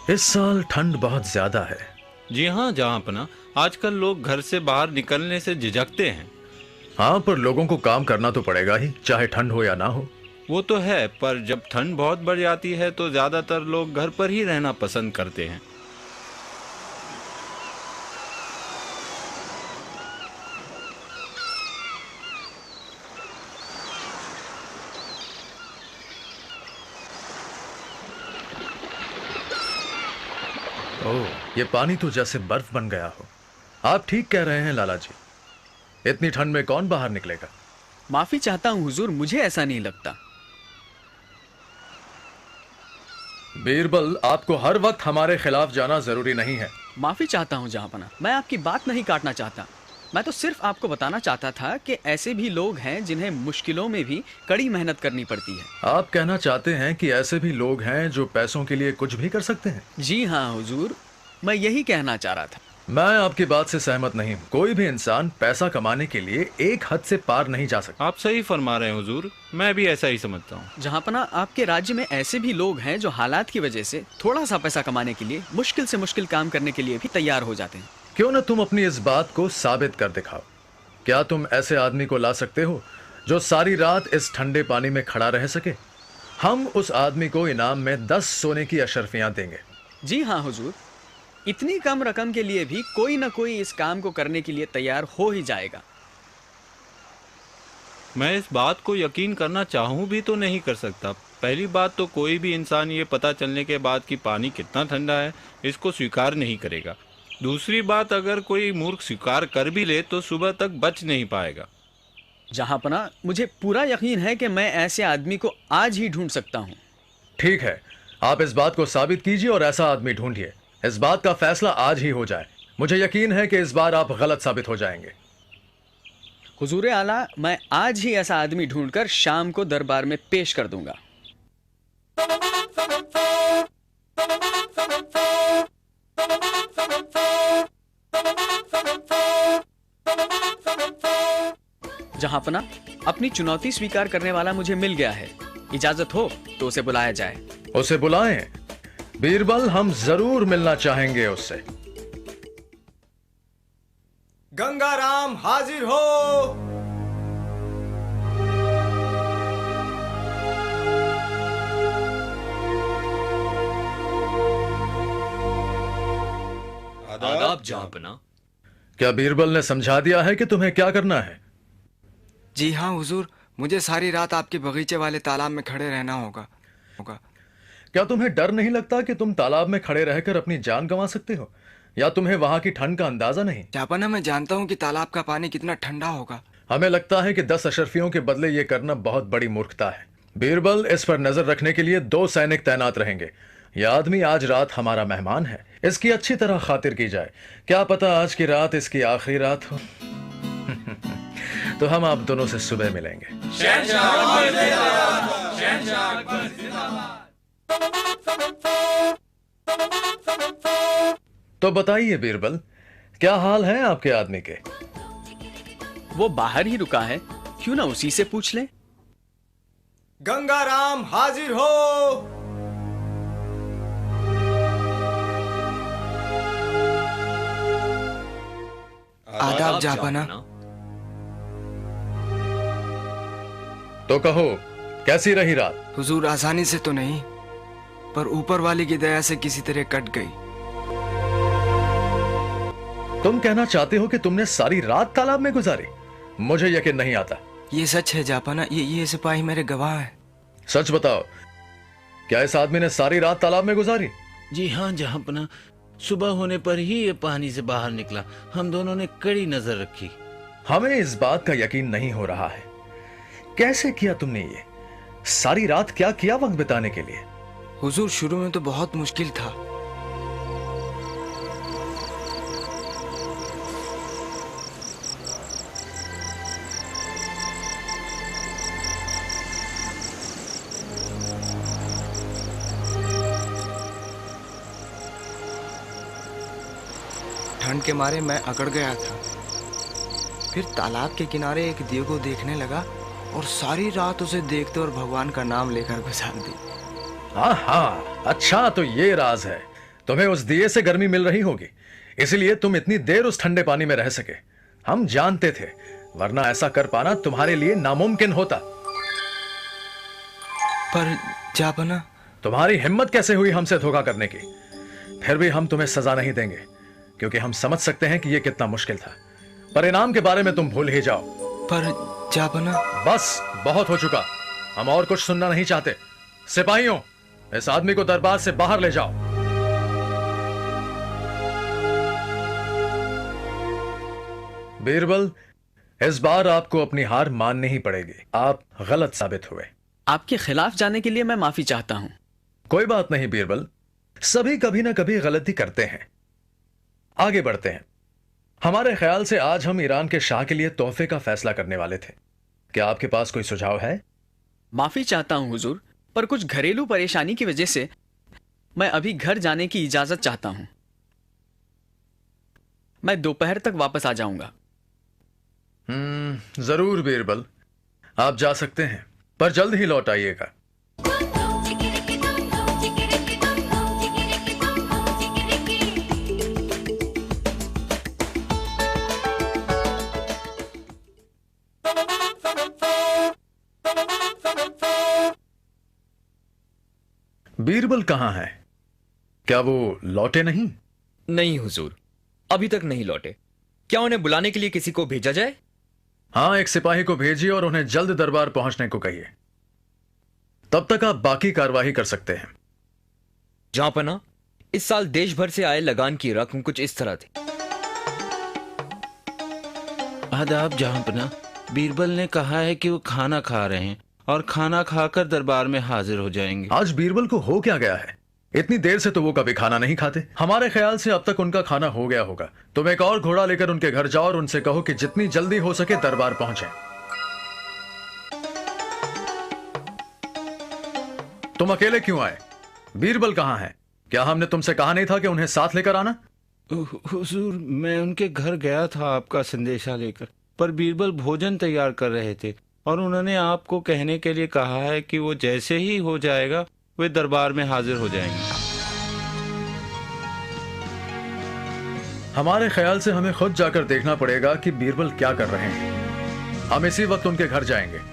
इस साल ठंड बहुत ज्यादा है। जी हाँ जहाँपना, आजकल लोग घर से बाहर निकलने से झिझकते हैं। हाँ, पर लोगों को काम करना तो पड़ेगा ही, चाहे ठंड हो या ना हो। वो तो है, पर जब ठंड बहुत बढ़ जाती है तो ज़्यादातर लोग घर पर ही रहना पसंद करते हैं। ओह, ये पानी तो जैसे बर्फ बन गया हो। आप ठीक कह रहे हैं लाला जी, इतनी ठंड में कौन बाहर निकलेगा। माफी चाहता हूँ हुजूर, मुझे ऐसा नहीं लगता। बीरबल, आपको हर वक्त हमारे खिलाफ जाना जरूरी नहीं है। माफी चाहता हूँ जहाँपना, मैं आपकी बात नहीं काटना चाहता। मैं तो सिर्फ आपको बताना चाहता था कि ऐसे भी लोग हैं जिन्हें मुश्किलों में भी कड़ी मेहनत करनी पड़ती है। आप कहना चाहते हैं कि ऐसे भी लोग हैं जो पैसों के लिए कुछ भी कर सकते हैं। जी हाँ हुजूर, मैं यही कहना चाह रहा था। मैं आपकी बात से सहमत नहीं हूँ। कोई भी इंसान पैसा कमाने के लिए एक हद से पार नहीं जा सकता। आप सही फरमा रहे हैं हुजूर, मैं भी ऐसा ही समझता हूँ। जहाँपना, आपके राज्य में ऐसे भी लोग हैं जो हालात की वजह से थोड़ा सा पैसा कमाने के लिए मुश्किल से मुश्किल काम करने के लिए भी तैयार हो जाते हैं। क्यों न तुम अपनी इस बात को साबित कर दिखाओ। क्या तुम ऐसे आदमी को ला सकते हो जो सारी रात इस ठंडे पानी में खड़ा रह सके? हम उस आदमी को इनाम में 10 सोने की अशर्फियां देंगे। जी हाँ हुजूर, इतनी कम रकम के लिए भी कोई ना कोई इस काम को करने के लिए तैयार हो ही जाएगा। मैं इस बात को यकीन करना चाहूँ भी तो नहीं कर सकता। पहली बात तो कोई भी इंसान ये पता चलने के बाद कि पानी कितना ठंडा है, इसको स्वीकार नहीं करेगा। दूसरी बात, अगर कोई मूर्ख स्वीकार कर भी ले तो सुबह तक बच नहीं पाएगा। जहाँपना, मुझे पूरा यकीन है कि मैं ऐसे आदमी को आज ही ढूंढ सकता हूँ। ठीक है, आप इस बात को साबित कीजिए और ऐसा आदमी ढूंढिए। इस बात का फैसला आज ही हो जाए। मुझे यकीन है कि इस बार आप गलत साबित हो जाएंगे। हुजूर आला, मैं आज ही ऐसा आदमी ढूंढकर शाम को दरबार में पेश कर दूंगा। जहाँपना, अपनी चुनौती स्वीकार करने वाला मुझे मिल गया है। इजाजत हो तो उसे बुलाया जाए। उसे बुलाएं। बीरबल, हम जरूर मिलना चाहेंगे उससे। गंगाराम हाजिर हो। आदाब जहाँपना। क्या बीरबल ने समझा दिया है कि तुम्हें क्या करना है? जी हाँ हुजूर, मुझे सारी रात आपके बगीचे वाले तालाब में खड़े रहना होगा। क्या तुम्हें डर नहीं लगता कि तुम तालाब में खड़े रहकर अपनी जान गंवा सकते हो? या तुम्हें वहां की ठंड का अंदाजा नहीं? जापाना, मैं जानता हूँ कि तालाब का पानी कितना ठंडा होगा। हमें लगता है कि 10 अशर्फियों के बदले ये करना बहुत बड़ी मूर्खता है। बीरबल, इस पर नजर रखने के लिए 2 सैनिक तैनात रहेंगे। यह आदमी आज रात हमारा मेहमान है, इसकी अच्छी तरह खातिर की जाए। क्या पता आज की रात इसकी आखिरी रात हो। तो हम आप दोनों से सुबह मिलेंगे। तो बताइए बीरबल, क्या हाल है आपके आदमी के? वो बाहर ही रुका है, क्यों ना उसी से पूछ ले। गंगाराम हाजिर हो। आदाब जापाना। तो कहो, कैसी रही रात? हुजूर, आसानी से तो नहीं, पर ऊपर वाले की दया से किसी तरह कट गई। तुम कहना चाहते हो कि तुमने सारी रात तालाब में गुजारी? मुझे यकीन नहीं आता। ये सच है जापाना, ये सिपाही मेरे गवाह है। सच बताओ, क्या इस आदमी ने सारी रात तालाब में गुजारी? जी हाँ जहाँपना, सुबह होने पर ही ये पानी से बाहर निकला। हम दोनों ने कड़ी नजर रखी। हमें इस बात का यकीन नहीं हो रहा है। कैसे किया तुमने ये? सारी रात क्या किया वक्त बिताने के लिए? हुजूर, शुरू में तो बहुत मुश्किल था। ठंड के मारे मैं अकड़ गया था। फिर तालाब के किनारे एक दिए को देखने लगा और सारी रात उसे देखते और भगवान का नाम लेकर गुजार दी। हाँ हाँ, अच्छा, तो ये राज है। तुम्हें उस दिए से गर्मी मिल रही होगी, इसलिए तुम इतनी देर उस ठंडे पानी में रह सके। हम जानते थे, वरना ऐसा कर पाना तुम्हारे लिए नामुमकिन होता। पर जापना, तुम्हारी हिम्मत कैसे हुई हमसे धोखा करने की? फिर भी हम तुम्हें सजा नहीं देंगे, क्योंकि हम समझ सकते हैं कि यह कितना मुश्किल था। परिणाम के बारे में तुम भूल ही जाओ। पर जापना। बस, बहुत हो चुका। हम और कुछ सुनना नहीं चाहते। सिपाहियों, इस आदमी को दरबार से बाहर ले जाओ। बीरबल, इस बार आपको अपनी हार माननी ही पड़ेगी। आप गलत साबित हुए। आपके खिलाफ जाने के लिए मैं माफी चाहता हूं। कोई बात नहीं बीरबल, सभी कभी ना कभी गलती करते हैं। आगे बढ़ते हैं। हमारे ख्याल से आज हम ईरान के शाह के लिए तोहफे का फैसला करने वाले थे। क्या आपके पास कोई सुझाव है? माफी चाहता हूं हुजूर, पर कुछ घरेलू परेशानी की वजह से मैं अभी घर जाने की इजाजत चाहता हूं। मैं दोपहर तक वापस आ जाऊंगा। जरूर बीरबल, आप जा सकते हैं, पर जल्द ही लौट आइएगा। बीरबल कहां है? क्या वो लौटे नहीं? नहीं हुजूर, अभी तक नहीं लौटे। क्या उन्हें बुलाने के लिए किसी को भेजा जाए? हाँ, एक सिपाही को भेजिए और उन्हें जल्द दरबार पहुंचने को कहिए। तब तक आप बाकी कार्यवाही कर सकते हैं। जहांपना, इस साल देश भर से आए लगान की रकम कुछ इस तरह थी। आदाब जहांपना। बीरबल ने कहा है कि वो खाना खा रहे हैं और खाना खाकर दरबार में हाजिर हो जाएंगे। आज बीरबल को हो क्या गया है? इतनी देर से तो वो कभी खाना नहीं खाते। हमारे ख्याल से अब तक उनका खाना हो गया होगा। तुम एक और घोड़ा लेकर उनके घर जाओ और उनसे कहो कि जितनी जल्दी हो सके दरबार पहुंचे। तुम अकेले क्यों आए? बीरबल कहां है? क्या हमने तुमसे कहा नहीं था कि उन्हें साथ लेकर आना? हुजूर, मैं उनके घर गया था आपका संदेशा लेकर, पर बीरबल भोजन तैयार कर रहे थे और उन्होंने आपको कहने के लिए कहा है कि वो जैसे ही हो जाएगा वे दरबार में हाजिर हो जाएंगे। हमारे ख्याल से हमें खुद जाकर देखना पड़ेगा कि बीरबल क्या कर रहे हैं। हम इसी वक्त उनके घर जाएंगे।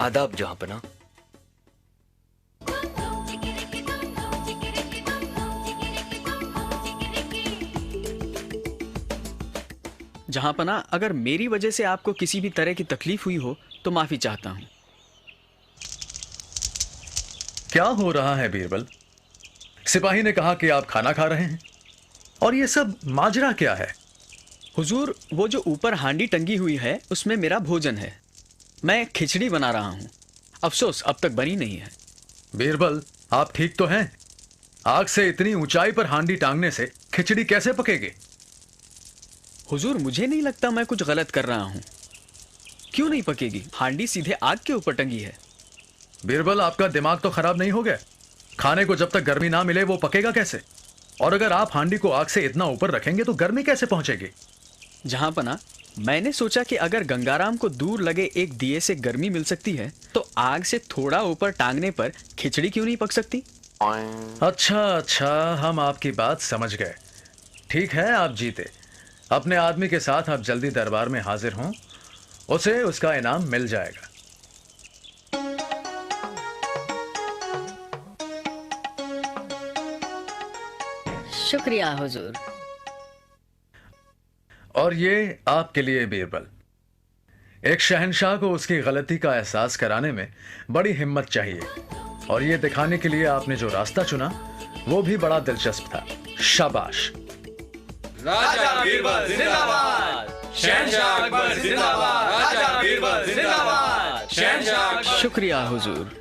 आदाब जहांपना। जहांपना, अगर मेरी वजह से आपको किसी भी तरह की तकलीफ हुई हो तो माफी चाहता हूं। क्या हो रहा है बीरबल? सिपाही ने कहा कि आप खाना खा रहे हैं, और ये सब माजरा क्या है? हुजूर, वो जो ऊपर हांडी टंगी हुई है उसमें मेरा भोजन है। मैं खिचड़ी बना रहा हूं। अफसोस अब तक बनी नहीं है। बीरबल, आप ठीक तो हैं? आग से इतनी ऊंचाई पर हांडी टांगने से खिचड़ी कैसे पकेगी? हुजूर, मुझे नहीं लगता मैं कुछ गलत कर रहा हूं। क्यों नहीं पकेगी? हांडी सीधे आग के ऊपर टंगी है। बीरबल, आपका दिमाग तो खराब नहीं हो गया? खाने को जब तक गर्मी ना मिले वो पकेगा कैसे? और अगर आप हांडी को आग से इतना ऊपर रखेंगे तो गर्मी कैसे पहुंचेगी? जहांपना, मैंने सोचा कि अगर गंगाराम को दूर लगे एक दिए से गर्मी मिल सकती है तो आग से थोड़ा ऊपर टांगने पर खिचड़ी क्यों नहीं पक सकती? अच्छा, हम आपकी बात समझ गए। ठीक है, आप जीते। अपने आदमी के साथ आप जल्दी दरबार में हाजिर हों, उसे उसका इनाम मिल जाएगा। शुक्रिया हुजूर। और ये आपके लिए बीरबल। एक शहंशाह को उसकी गलती का एहसास कराने में बड़ी हिम्मत चाहिए, और ये दिखाने के लिए आपने जो रास्ता चुना वो भी बड़ा दिलचस्प था। शाबाश। राजा बीरबल जिंदाबाद, शहंशाह अकबर जिंदाबाद, राजा बीरबल जिंदाबाद, शहंशाह। शुक्रिया हुजूर।